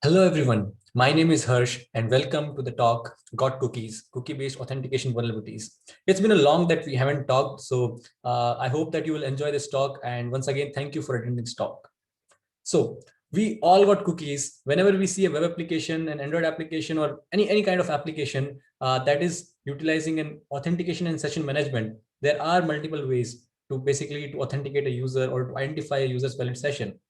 Hello everyone, my name is Harsh and welcome to the talk Got Cookies, Cookie-Based Authentication Vulnerabilities. It's been a long that we haven't talked, so I hope that you will enjoy this talk, and once again, thank you for attending this talk. So we all got cookies. Whenever we see a web application, an Android application, or any kind of application that is utilizing an authentication and session management, there are multiple ways to basically to authenticate a user or to identify a user's valid session.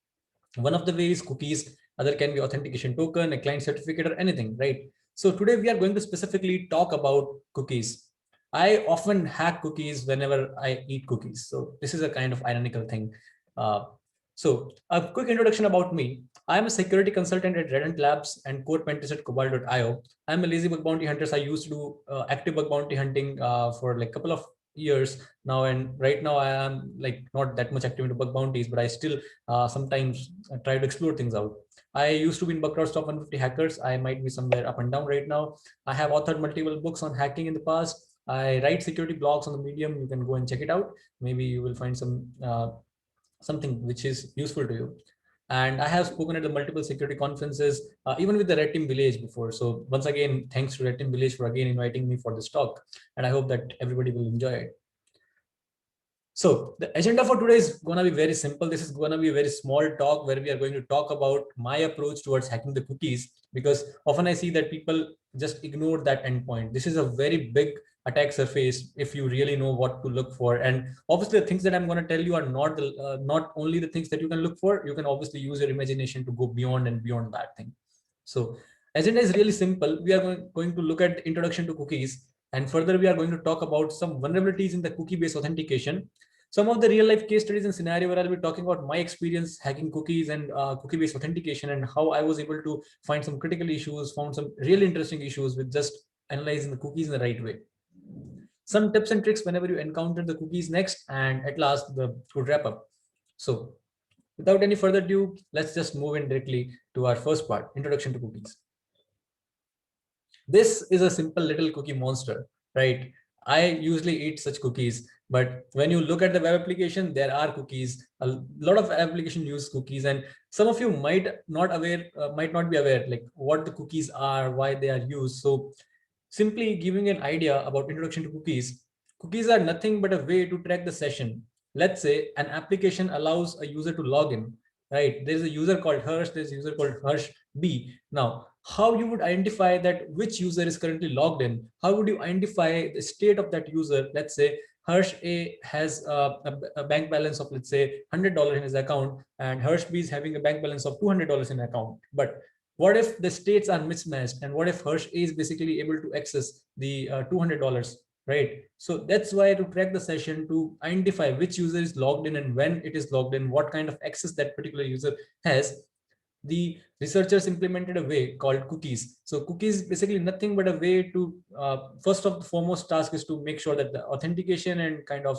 One of the ways cookies, other can be authentication token, a client certificate, or anything, right? So today we are going to specifically talk about cookies. I often hack cookies whenever I eat cookies. So this is a kind of ironical thing. Uh, so a quick introduction about me. I'm a security consultant at Red Ant Labs and core pentest at Cobalt.io. I'm a lazy bug bounty hunter. So I used to do active bug bounty hunting for like a couple of years now, and right now I am like not that much active into bug bounties, but I still sometimes try to explore things out. I used to be in Bugcrowd's top 150 hackers. I might be somewhere up and down right now. I have authored multiple books on hacking in the past. I write security blogs on the Medium. You can go and check it out. Maybe you will find something which is useful to you. And I have spoken at the multiple security conferences, even with the Red Team Village before. So once again, thanks to Red Team Village for again inviting me for this talk. And I hope that everybody will enjoy it. So the agenda for today is going to be very simple. This is going to be a very small talk where we are going to talk about my approach towards hacking the cookies, because often I see that people just ignore that endpoint. This is a very big attack surface if you really know what to look for. And obviously the things that I'm going to tell you are not only the things that you can look for. You can obviously use your imagination to go beyond and beyond that thing. So agenda is really simple. We are going to look at introduction to cookies, and further we are going to talk about some vulnerabilities in the cookie-based authentication, some of the real life case studies and scenario where I'll be talking about my experience hacking cookies and cookie-based authentication, and how I was able to find some critical issues, found some really interesting issues with just analyzing the cookies in the right way. Some tips and tricks whenever you encounter the cookies next, and at last the good wrap up. So without any further ado, let's just move in directly to our first part, introduction to cookies. This is a simple little cookie monster, right? I usually eat such cookies, but when you look at the web application, there are cookies. A lot of application use cookies, and some of you might not be aware like what the cookies are, why they are used. So simply giving an idea about introduction to cookies. Cookies are nothing but a way to track the session. Let's say an application allows a user to log in, right? There's a user called Harsh, there's a user called Harsh B. Now, how you would identify that which user is currently logged in? How would you identify the state of that user? Let's say Harsh A has a bank balance of, let's say, $100 in his account, and Harsh B is having a bank balance of $200 in account. But what if the states are mismatched, and what if Harsh A is basically able to access the $200, right? So that's why to track the session, to identify which user is logged in and when it is logged in, what kind of access that particular user has, the researchers implemented a way called cookies. So cookies basically nothing but a way to first of the foremost task is to make sure that the authentication and kind of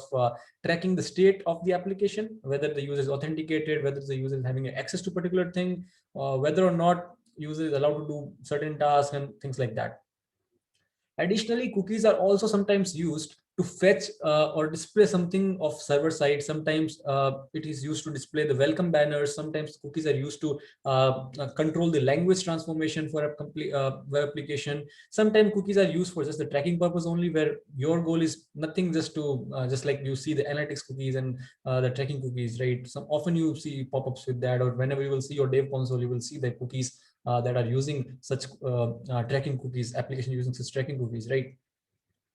tracking the state of the application, whether the user is authenticated, whether the user is having access to particular thing, whether or not user is allowed to do certain tasks and things like that. Additionally, cookies are also sometimes used to fetch or display something of server side. Sometimes it is used to display the welcome banners. Sometimes cookies are used to control the language transformation for a complete web application. Sometimes cookies are used for just the tracking purpose only, where your goal is nothing, just to just like you see the analytics cookies and the tracking cookies, right? Some often you see pop-ups with that, or whenever you will see your dev console, you will see the cookies that are using such tracking cookies, application using such tracking cookies, right?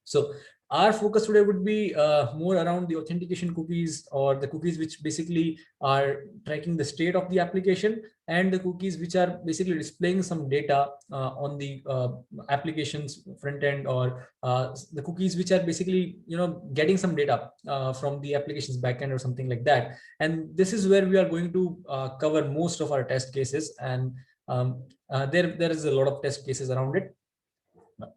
So our focus today would be more around the authentication cookies, or the cookies which basically are tracking the state of the application, and the cookies which are basically displaying some data on the application's front end, or the cookies which are basically getting some data from the application's backend or something like that. And this is where we are going to cover most of our test cases, and there is a lot of test cases around it.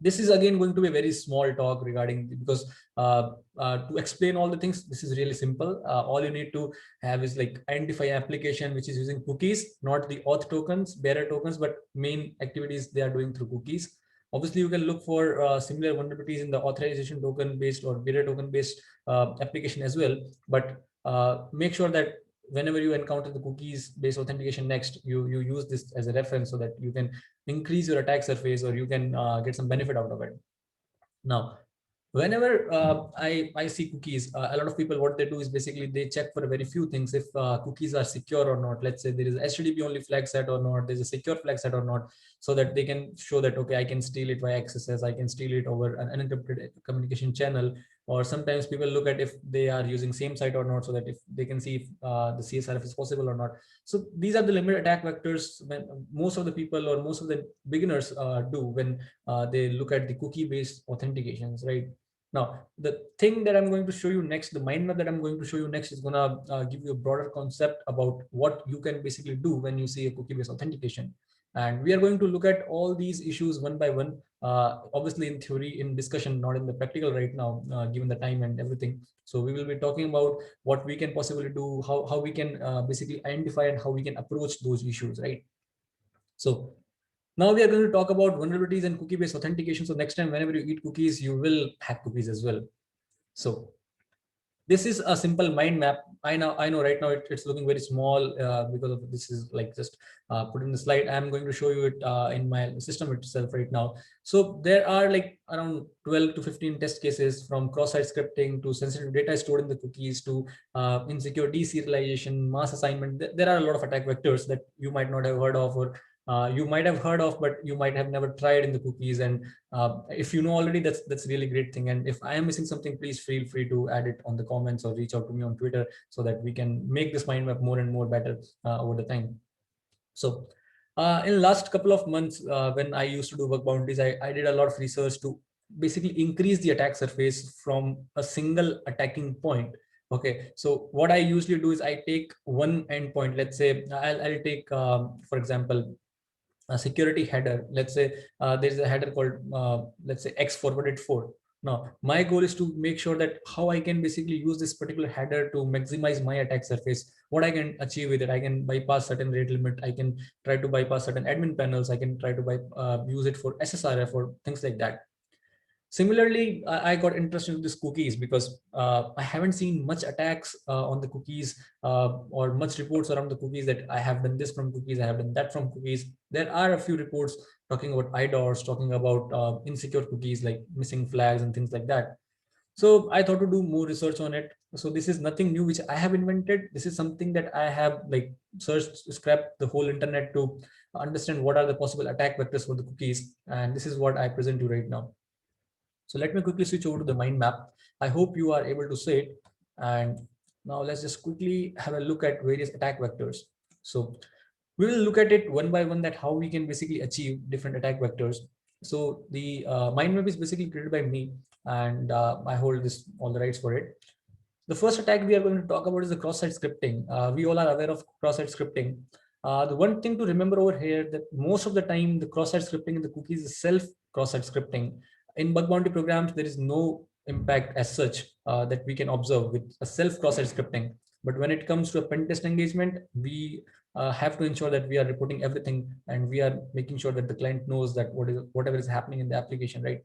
This is again going to be a very small talk regarding, because to explain all the things, this is really simple. All you need to have is like identify application which is using cookies, not the auth tokens, bearer tokens, but main activities they are doing through cookies. Obviously you can look for similar vulnerabilities in the authorization token based or bearer token based application as well, but make sure that whenever you encounter the cookies based authentication next, you use this as a reference so that you can increase your attack surface, or you can get some benefit out of it. Now, whenever I see cookies, a lot of people, what they do is basically they check for very few things. If cookies are secure or not, let's say there is HTTP only flag set or not, there's a secure flag set or not, so that they can show that, okay, I can steal it via XSS, I can steal it over an unencrypted communication channel. Or sometimes people look at if they are using same site or not, so that if they can see if the CSRF is possible or not. So these are the limited attack vectors when most of the people or most of the beginners do when they look at the cookie-based authentications, right? Now, the thing that I'm going to show you next, the mind map that I'm going to show you next, is gonna give you a broader concept about what you can basically do when you see a cookie-based authentication. And we are going to look at all these issues one by one, obviously in theory, in discussion, not in the practical right now, given the time and everything. So we will be talking about what we can possibly do, how we can basically identify and how we can approach those issues, right? So now we are going to talk about vulnerabilities and cookie-based authentication. So next time, whenever you eat cookies, you will hack cookies as well. So this is a simple mind map. I know right now it's looking very small because of this is like just put in the slide. I'm going to show you it in my system itself right now. So there are like around 12 to 15 test cases, from cross-site scripting to sensitive data stored in the cookies to insecure deserialization, mass assignment. There are a lot of attack vectors that you might not have heard of, or you might have heard of, but you might have never tried in the cookies. And if you know already, that's really great thing. And if I am missing something, please feel free to add it on the comments or reach out to me on Twitter, so that we can make this mind map more and more better over the time. So in the last couple of months, when I used to do bug bounties, I did a lot of research to basically increase the attack surface from a single attacking point. Okay, so what I usually do is I take one endpoint. Let's say I'll take, for example, a security header. Let's say there's a header called, let's say, X forwarded 4. Now, my goal is to make sure that how I can basically use this particular header to maximize my attack surface, what I can achieve with it. I can bypass certain rate limit. I can try to bypass certain admin panels. I can try to use it for SSRF or things like that. Similarly, I got interested in these cookies because I haven't seen much attacks on the cookies or much reports around the cookies that I have done this from cookies, I have done that from cookies. There are a few reports talking about IDORs, talking about insecure cookies like missing flags and things like that. So I thought to do more research on it. So this is nothing new which I have invented. This is something that I have like searched, scrapped the whole internet to understand what are the possible attack vectors for the cookies. And this is what I present you right now. So let me quickly switch over to the mind map. I hope you are able to see it. And now let's just quickly have a look at various attack vectors. So we will look at it one by one, that how we can basically achieve different attack vectors. So the mind map is basically created by me, and I hold all the rights for it. The first attack we are going to talk about is the cross-site scripting. We all are aware of cross-site scripting. The one thing to remember over here, that most of the time the cross-site scripting in the cookies is self cross-site scripting. In bug bounty programs, there is no impact as such that we can observe with a self cross-site scripting. But when it comes to a pen test engagement, we have to ensure that we are reporting everything, and we are making sure that the client knows that whatever is happening in the application, right?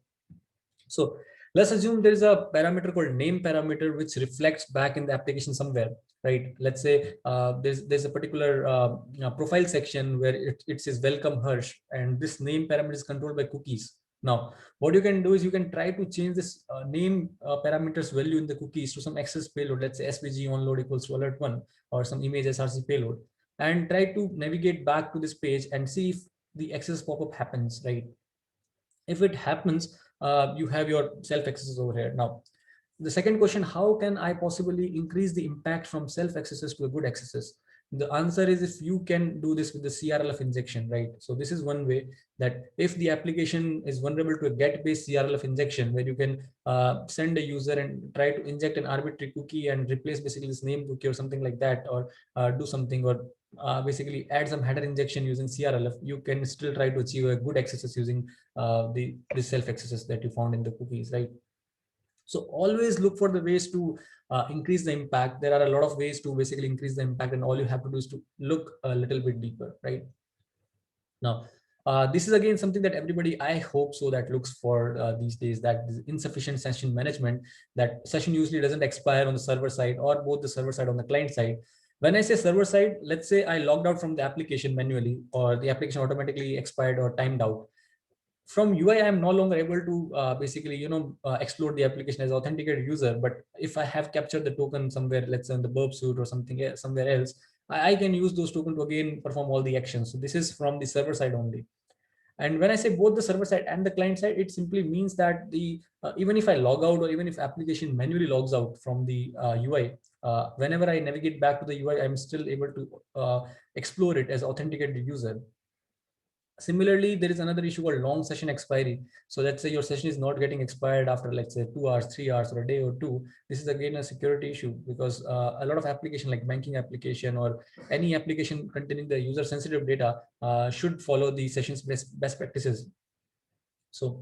So let's assume there is a parameter called name parameter, which reflects back in the application somewhere, right? Let's say there's a particular profile section where it says welcome Harsh, and this name parameter is controlled by cookies. Now, what you can do is you can try to change this name parameters value in the cookies to some access payload. Let's say svg onload equals to alert1, or some image src payload, and try to navigate back to this page and see if the access pop-up happens, right? If it happens, you have your self accesses over here. Now, the second question, how can I possibly increase the impact from self accesses to a good accesses? The answer is, if you can do this with the CRLF injection, right? So this is one way, that if the application is vulnerable to a get-based CRLF injection, where you can send a user and try to inject an arbitrary cookie and replace basically this name cookie or something like that, or do something, or basically add some header injection using CRLF, you can still try to achieve a good accesses using the self accesses that you found in the cookies, right? So always look for the ways to increase the impact. There are a lot of ways to basically increase the impact, and all you have to do is to look a little bit deeper, right? Now, this is again something that everybody, I hope so, that looks for these days, that insufficient session management, that session usually doesn't expire on the server side or both the server side on the client side. When I say server side, let's say I logged out from the application manually, or the application automatically expired or timed out. From UI, I'm no longer able to basically, explore the application as authenticated user. But if I have captured the token somewhere, let's say in the Burp Suite or something somewhere else, I can use those tokens to again perform all the actions. So this is from the server side only. And when I say both the server side and the client side, it simply means that the even if I log out, or even if application manually logs out from the UI, whenever I navigate back to the UI, I'm still able to explore it as authenticated user. Similarly, there is another issue called long session expiry. So let's say your session is not getting expired after, let's say, 2 hours, 3 hours, or a day or two. This is again a security issue, because a lot of application like banking application or any application containing the user sensitive data should follow the sessions best practices. So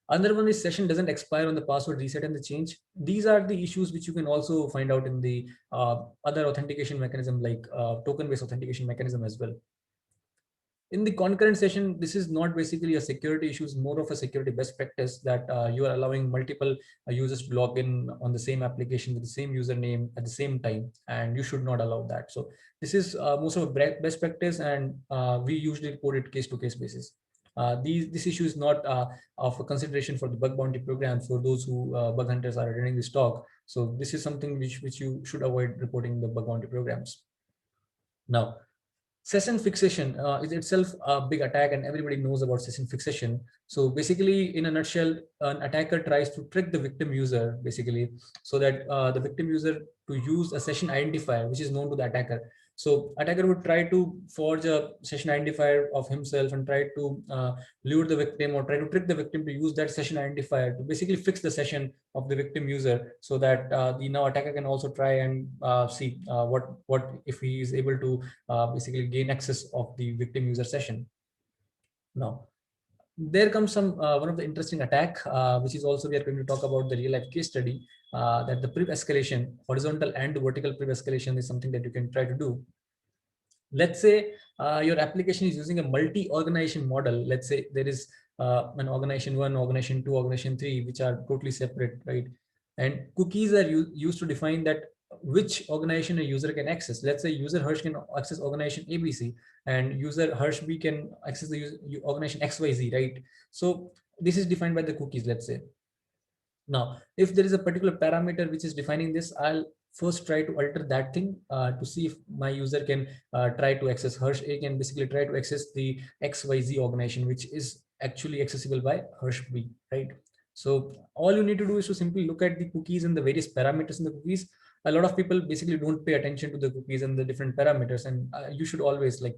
another one is session doesn't expire on the password reset and the change. These are the issues which you can also find out in the other authentication mechanism, like token based authentication mechanism as well. In the concurrent session, this is not basically a security issue, it's more of a security best practice that you are allowing multiple users to log in on the same application with the same username at the same time, and you should not allow that. So this is most of a best practice, and we usually report it case to case basis. This issue is not of a consideration for the bug bounty program for those who bug hunters are attending this talk. So this is something which you should avoid reporting the bug bounty programs. Now, session fixation is itself a big attack, and everybody knows about session fixation. So basically, in a nutshell, an attacker tries to trick the victim user, basically, so that the victim user to use a session identifier which is known to the attacker. So attacker would try to forge a session identifier of himself and try to lure the victim, or try to trick the victim to use that session identifier to basically fix the session of the victim user, so that the now attacker can also try and see what if he is able to basically gain access of the victim user session. Now, there comes some one of the interesting attack, which is also we are going to talk about the real life case study, that the priv escalation, horizontal and vertical priv escalation, is something that you can try to do. Let's say your application is using a multi-organization model. Let's say there is an organization 1, organization 2, organization 3, which are totally separate, right? And cookies are used to define that which organization a user can access. Let's say user Harsh can access organization ABC, and user Harsh B can access the organization XYZ, right? So this is defined by the cookies, let's say. Now, if there is a particular parameter which is defining this, I'll first try to alter that thing to see if my user can try to access Harsh A, can basically try to access the XYZ organization, which is actually accessible by Harsh B, right? So all you need to do is to simply look at the cookies and the various parameters in the cookies. A lot of people basically don't pay attention to the cookies and the different parameters, and you should always like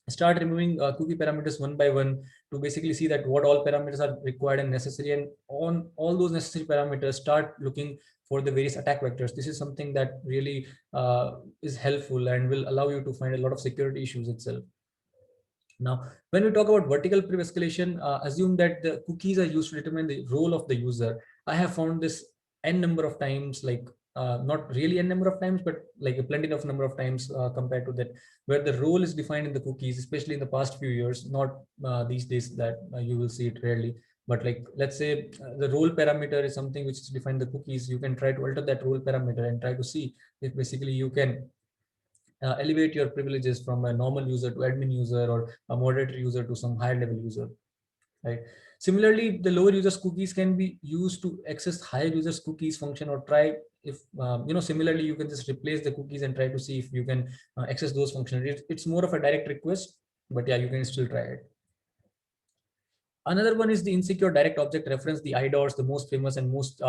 start removing cookie parameters one by one to basically see that what all parameters are required and necessary, and on all those necessary parameters start looking for the various attack vectors. This is something that really is helpful and will allow you to find a lot of security issues itself. Now, when we talk about vertical priv escalation, assume that the cookies are used to determine the role of the user. I have found this n number of times, like not really n number of times, but like a plenty of number of times compared to that, where the role is defined in the cookies, especially in the past few years, not these days that you will see it rarely. But like, let's say the role parameter is something which is defined in the cookies. You can try to alter that role parameter and try to see if basically you can elevate your privileges from a normal user to admin user, or a moderator user to some higher level user, right? Similarly, the lower users cookies can be used to access higher users cookies function, or try if similarly you can just replace the cookies and try to see if you can access those functionalities. It's more of a direct request, but yeah, you can still try it. Another one is the insecure direct object reference, the IDORs, the most famous and most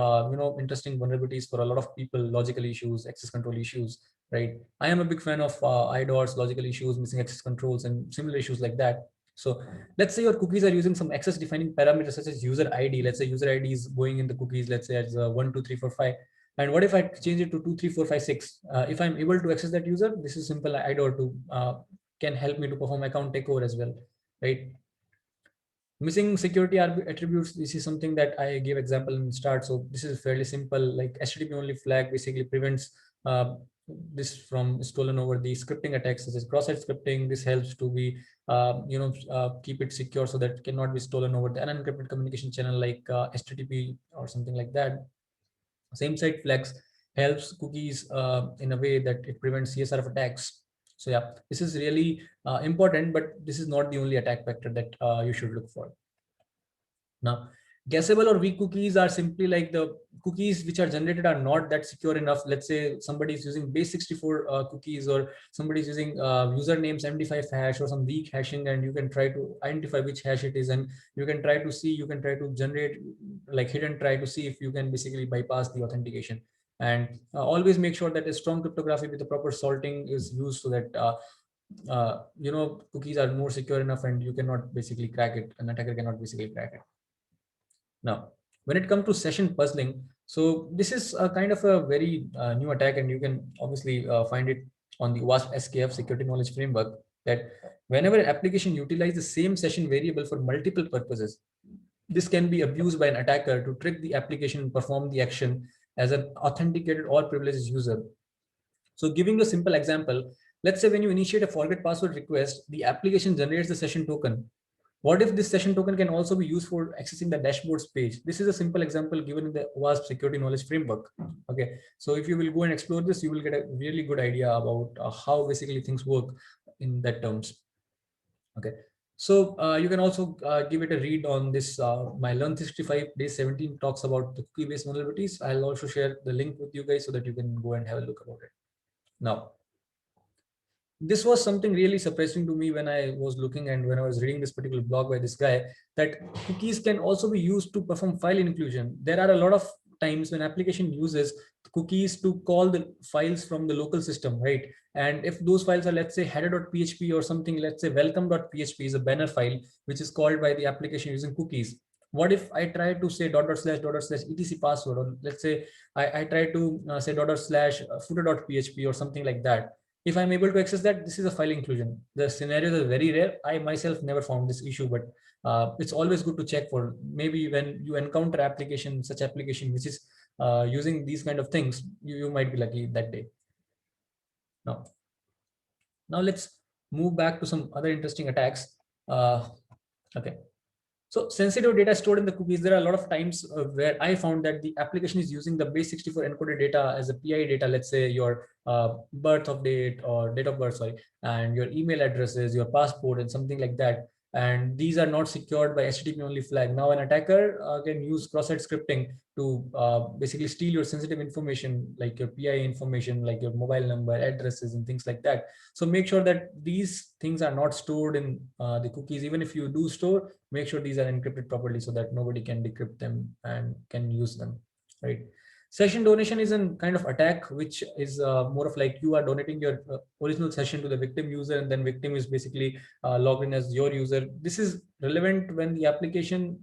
interesting vulnerabilities for a lot of people, logical issues, access control issues, right? I am a big fan of IDORs, logical issues, missing access controls, and similar issues like that. So let's say your cookies are using some access defining parameters such as user ID. Let's say user ID is going in the cookies, let's say as 1, 2, 3, 4, 5. And what if I change it to 2, 3, 4, 5, 6? If I'm able to access that user, this is simple IDOR to can help me to perform account takeover as well, right? Missing security attributes, this is something that I gave example in start. So this is fairly simple, like HTTP only flag basically prevents this from stolen over. The scripting attacks such as cross-site scripting, this helps to be keep it secure so that it cannot be stolen over the unencrypted communication channel like HTTP or something like that. Same site flags, helps cookies in a way that it prevents CSRF attacks. So yeah, this is really important, but this is not the only attack vector that you should look for. Now, guessable or weak cookies are simply like the cookies which are generated are not that secure enough. Let's say somebody is using base64 cookies, or somebody is using usernames MD5 hash or some weak hashing, and you can try to identify which hash it is, and you can try to see, you can try to generate like hit and try to see if you can basically bypass the authentication. And always make sure that a strong cryptography with the proper salting is used, so that cookies are more secure enough and you cannot basically crack it, an attacker cannot basically crack it. Now, when it comes to session puzzling, so this is a kind of a very new attack, and you can obviously find it on the WASP SKF security knowledge framework, that whenever an application utilizes the same session variable for multiple purposes, this can be abused by an attacker to trick the application and perform the action as an authenticated or privileged user. So giving you a simple example, let's say when you initiate a forget password request, the application generates the session token. What if this session token can also be used for accessing the dashboards page? This is a simple example given in the WASP security knowledge framework. Okay, so if you will go and explore this, you will get a really good idea about how basically things work in that terms. Okay, so you can also give it a read on this. My Learn 365 day 17 talks about the cookie based vulnerabilities. I'll also share the link with you guys so that you can go and have a look about it. Now, this was something really surprising to me when I was looking and when I was reading this particular blog by this guy, that cookies can also be used to perform file inclusion. There are a lot of times when application uses cookies to call the files from the local system, right? And if those files are, let's say, header.php or something, let's say welcome.php is a banner file which is called by the application using cookies. What if I try to say dot dot slash etc password, or let's say I try to say dot slash footer.php or something like that? If I'm able to access that, this is a file inclusion. The scenarios are very rare. I myself never found this issue, but it's always good to check for. Maybe when you encounter application, such application which is using these kind of things, you might be lucky that day. Now let's move back to some other interesting attacks. Okay. So sensitive data stored in the cookies, there are a lot of times where I found that the application is using the base64 encoded data as a PII data, let's say your birth of date or date of birth, sorry, and your email addresses, your passport and something like that. And these are not secured by HTTP only flag. Now an attacker can use cross-site scripting to basically steal your sensitive information, like your PII information, like your mobile number, addresses and things like that. So make sure that these things are not stored in the cookies. Even if you do store, make sure these are encrypted properly so that nobody can decrypt them and can use them, right? Session donation is a kind of attack which is more of like you are donating your original session to the victim user, and then victim is basically logged in as your user. This is relevant when the application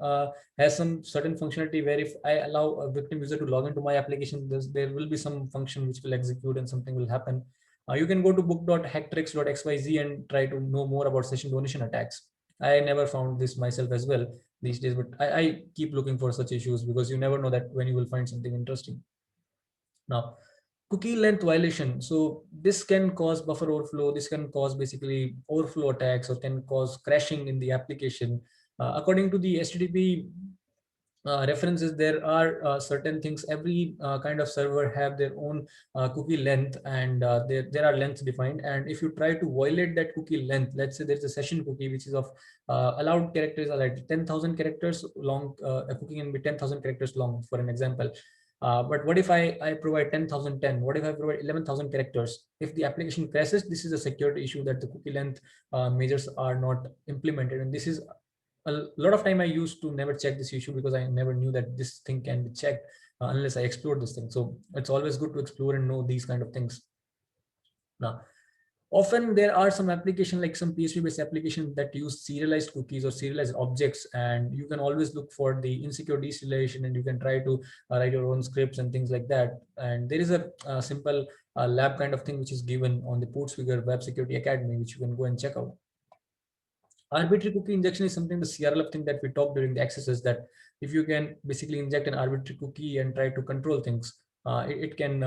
has some certain functionality where if I allow a victim user to log into my application, there will be some function which will execute and something will happen. You can go to book.hacktricks.xyz and try to know more about session donation attacks. I never found this myself as well these days, but I keep looking for such issues because you never know that when you will find something interesting. Now, cookie length violation. So this can cause buffer overflow. This can cause basically overflow attacks or can cause crashing in the application. According to the HTTP references, there are certain things. Every kind of server have their own cookie length, and there are lengths defined. And if you try to violate that cookie length, let's say there's a session cookie which is of allowed characters are like 10,000 characters long. A cookie can be 10,000 characters long, for an example. But what if I provide 10,010? What if I provide 11,000 characters? If the application crashes, this is a security issue that the cookie length measures are not implemented. And this is a lot of time I used to never check this issue because I never knew that this thing can be checked unless I explored this thing. So it's always good to explore and know these kind of things. Now, often there are some application like some PHP based application that use serialized cookies or serialized objects, and you can always look for the insecure deserialization, and you can try to write your own scripts and things like that. And there is a simple lab kind of thing which is given on the Portsfigure Web Security Academy, which you can go and check out. Arbitrary cookie injection is something, the CRLF thing that we talked during the accesses, that if you can basically inject an arbitrary cookie and try to control things, it can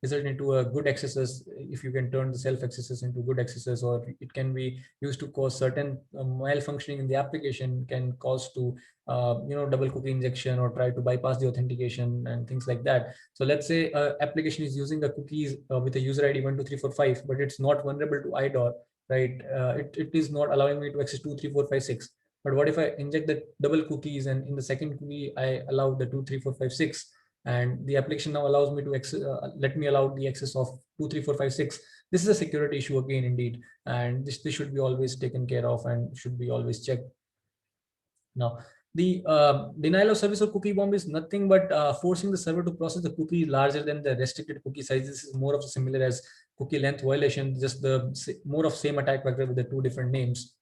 result into a good accesses if you can turn the self accesses into good accesses, or it can be used to cause certain malfunctioning in the application, can cause to double cookie injection or try to bypass the authentication and things like that. So let's say application is using the cookies with a user ID 12345, but it's not vulnerable to IDOR, right? It is not allowing me to access 23456. But what if I inject the double cookies, and in the second cookie I allow the 23456, and the application now allows me to access, let me allow the access of 23456. This is a security issue again, indeed, and this should be always taken care of and should be always checked. Now, the denial of service or cookie bomb is nothing but forcing the server to process the cookie larger than the restricted cookie size. This is more of a similar as cookie length violation, just the more of same attack vector with the two different names.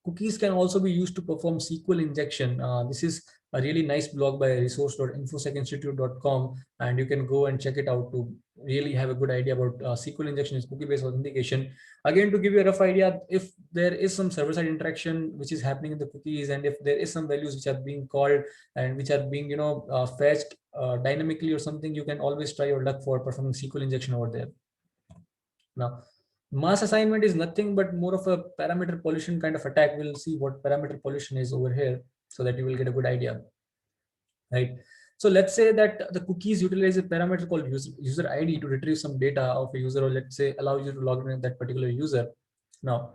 Cookies can also be used to perform SQL injection. This is a really nice blog by resource.infosecinstitute.com, and you can go and check it out to really have a good idea about SQL injection is cookie-based authentication. Again, to give you a rough idea, if there is some server-side interaction which is happening in the cookies, and if there is some values which are being called and which are being fetched dynamically or something, you can always try your luck for performing SQL injection over there. Now, mass assignment is nothing but more of a parameter pollution kind of attack. We'll see what parameter pollution is over here so that you will get a good idea, right? So let's say that the cookies utilize a parameter called user ID to retrieve some data of a user, or let's say allow you to log in with that particular user. Now,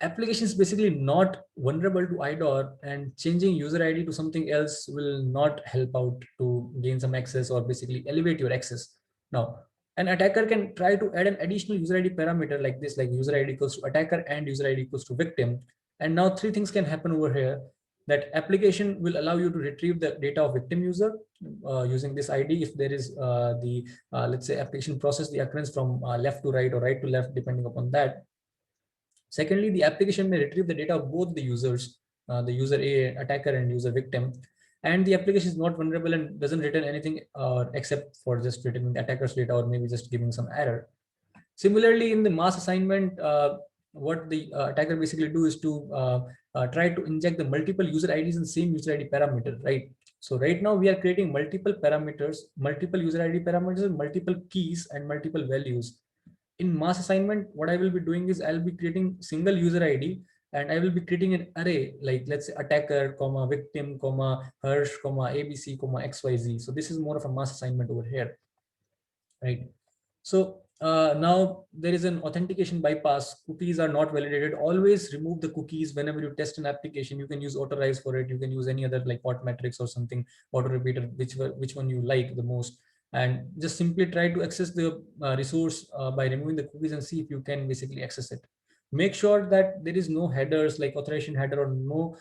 application is basically not vulnerable to IDOR, and changing user ID to something else will not help out to gain some access or basically elevate your access. Now, an attacker can try to add an additional user ID parameter like this, like user ID equals to attacker and user ID equals to victim. And now three things can happen over here. That application will allow you to retrieve the data of victim user using this ID if there is let's say application process the occurrence from left to right or right to left, depending upon that. Secondly, the application may retrieve the data of both the users, the user A, attacker, and user victim. And the application is not vulnerable and doesn't return anything except for just returning the attacker's data or maybe just giving some error. Similarly, in the mass assignment, what the attacker basically do is to try to inject the multiple user IDs in same user ID parameter, right? So right now we are creating multiple parameters, multiple user ID parameters, multiple keys and multiple values. In mass assignment, what I will be doing is I'll be creating single user ID, and I will be creating an array like, let's say, attacker, comma, victim, comma, Harsh, comma, ABC, comma, XYZ. So this is more of a mass assignment over here, right? So now there is an authentication bypass. Cookies are not validated. Always remove the cookies whenever you test an application. You can use Autorize for it. You can use any other like Metrics or something, Auto Repeater, which one you like the most. And just simply try to access the resource by removing the cookies and see if you can basically access it. Make sure that there is no headers like authorization header or no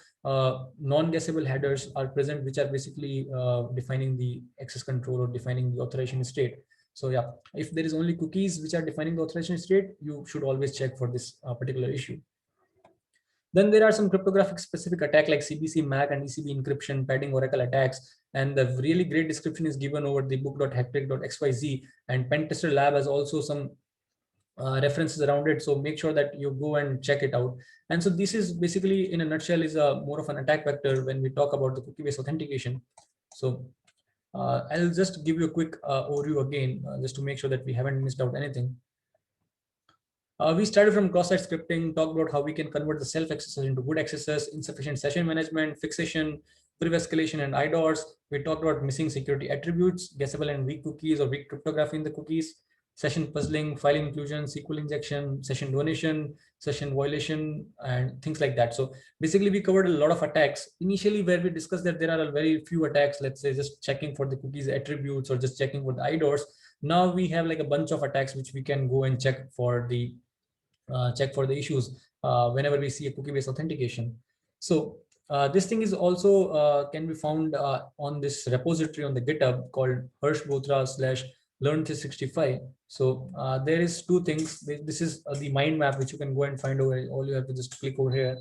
non-guessable headers are present, which are basically defining the access control or defining the authorization state. So yeah, if there is only cookies which are defining the authorization state, you should always check for this particular issue. Then there are some cryptographic specific attack like CBC, MAC, and ECB encryption, padding Oracle attacks. And the really great description is given over the book.hacktrick.xyz, and Pentester Lab has also some references around it. So make sure that you go and check it out. And so this is basically, in a nutshell, is a more of an attack vector when we talk about the cookie-based authentication. So I'll just give you a quick overview again, just to make sure that we haven't missed out anything. We started from cross-site scripting, talked about how we can convert the self-accessors into good accessors, insufficient session management, fixation, pre-escalation, and IDORs. We talked about missing security attributes, guessable and weak cookies or weak cryptography in the cookies, session puzzling, file inclusion, SQL injection, session donation, session violation, and things like that. So basically we covered a lot of attacks initially, where we discussed that there are a very few attacks, let's say just checking for the cookies attributes or just checking for the IDORs. Now we have like a bunch of attacks which we can go and check for the issues whenever we see a cookie-based authentication. So this thing is also can be found on this repository on the GitHub called Harsh Bothra / Learn365. So there is two things. This is the mind map which you can go and find over. All you have to just click over here.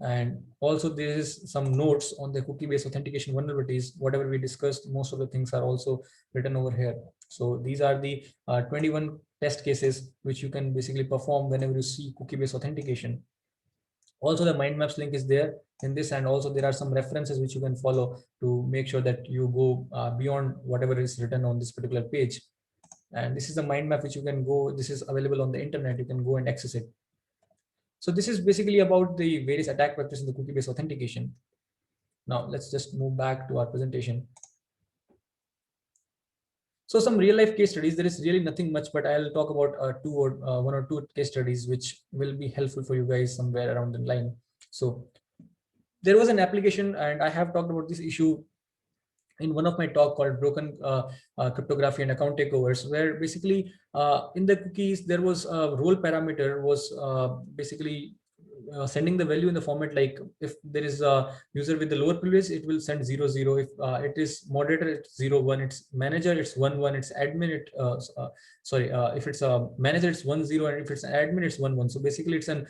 And also there is some notes on the cookie-based authentication vulnerabilities. Whatever we discussed, most of the things are also written over here. So these are the 21 test cases which you can basically perform whenever you see cookie-based authentication. Also, the mind maps link is there in this, and also there are some references which you can follow to make sure that you go beyond whatever is written on this particular page. And this is the mind map which you can go, this is available on the internet, you can go and access it. So this is basically about the various attack vectors in the cookie based authentication. Now let's just move back to our presentation. So some real life case studies, there is really nothing much, but I'll talk about one or two case studies which will be helpful for you guys somewhere around the line. So there was an application, and I have talked about this issue in one of my talk called broken cryptography and account takeovers, where basically in the cookies there was a role parameter was basically sending the value in the format like, if there is a user with the lower privilege, it will send 00. If it is moderator, it's 01. It's manager, it's 11. It's admin, if it's a manager, it's 10, and if it's an admin, it's 11. So basically it's an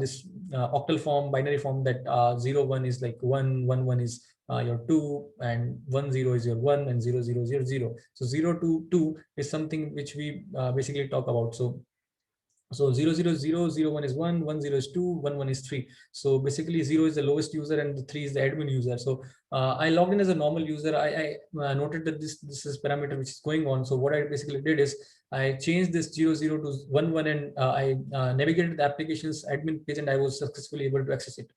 this octal form, binary form, that 01 is like 1, 11 is your 2, and 10 is your 1, and 00 is your 0. So 0 to 2 is something which we basically talk about. So 0, 0, 0, 0, 1 is 1, 1, 0 is 2, 1, 1 is 3. So basically 0 is the lowest user and the 3 is the admin user. So I logged in as a normal user. I noted that this is parameter which is going on. So what I basically did is I changed this 00 to 11, and I navigated the application's admin page, and I was successfully able to access it.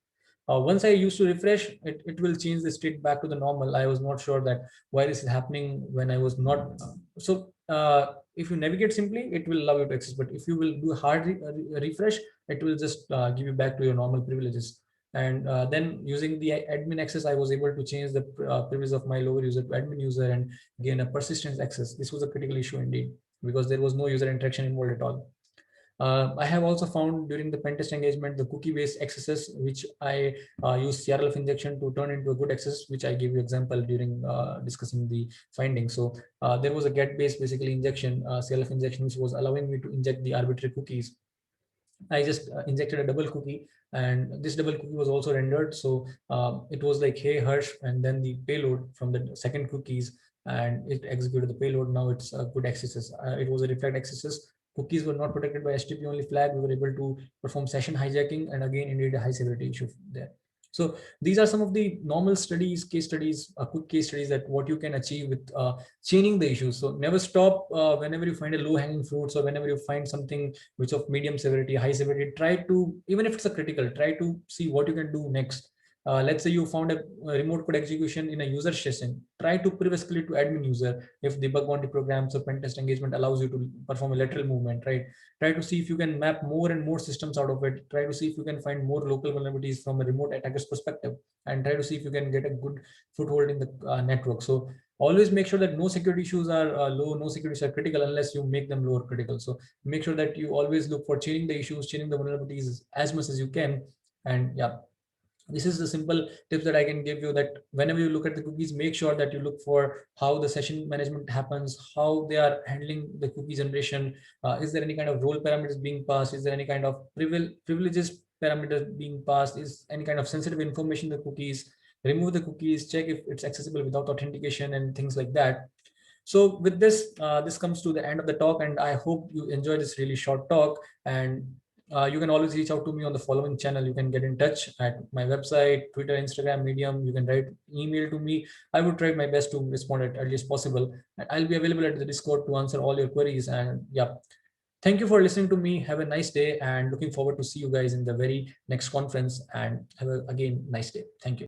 Once I used to refresh, it will change the state back to the normal. I was not sure that why this is happening when I was not. If you navigate simply, it will allow you to access. But if you will do a hard refresh, it will just give you back to your normal privileges. And then using the admin access, I was able to change the privilege of my lower user to admin user and gain a persistence access. This was a critical issue indeed, because there was no user interaction involved at all. I have also found during the pentest engagement the cookie-based accesses, which I use CRLF injection to turn into a good access, which I give you example during discussing the findings. So there was a get-based basically injection, CRLF injection, which was allowing me to inject the arbitrary cookies. I just injected a double cookie, and this double cookie was also rendered. So it was like, hey Harsh, and then the payload from the second cookies, and it executed the payload. Now it's good accesses. It was a reflect accesses. Cookies were not protected by HTTP only flag. We were able to perform session hijacking, and again, indeed, a high severity issue there. So these are some of the normal studies, case studies, quick case studies, that what you can achieve with chaining the issues. So never stop whenever you find a low hanging fruits, or whenever you find something which of medium severity, high severity, try to, even if it's a critical, try to see what you can do next. Let's say you found a remote code execution in a user session, try to pre-escalate to admin user if the bug bounty programs or pen test engagement allows you to perform a lateral movement, right? Try to see if you can map more and more systems out of it. Try to see if you can find more local vulnerabilities from a remote attacker's perspective, and try to see if you can get a good foothold in the network. So always make sure that no security issues are low, no security issues are critical unless you make them lower critical. So make sure that you always look for changing the issues, changing the vulnerabilities as much as you can. And yeah, this is the simple tips that I can give you, that whenever you look at the cookies, make sure that you look for how the session management happens, how they are handling the cookie generation. Is there any kind of role parameters being passed? Is there any kind of privileges parameters being passed? Is any kind of sensitive information in the cookies? Remove the cookies, check if it's accessible without authentication and things like that. So with this, this comes to the end of the talk, and I hope you enjoy this really short talk. And you can always reach out to me on the following channel. You can get in touch at my website, Twitter, Instagram, Medium. You can write email to me. I will try my best to respond at early as possible. And I'll be available at the Discord to answer all your queries. And yeah, thank you for listening to me. Have a nice day, and looking forward to see you guys in the very next conference. And have a again nice day. Thank you.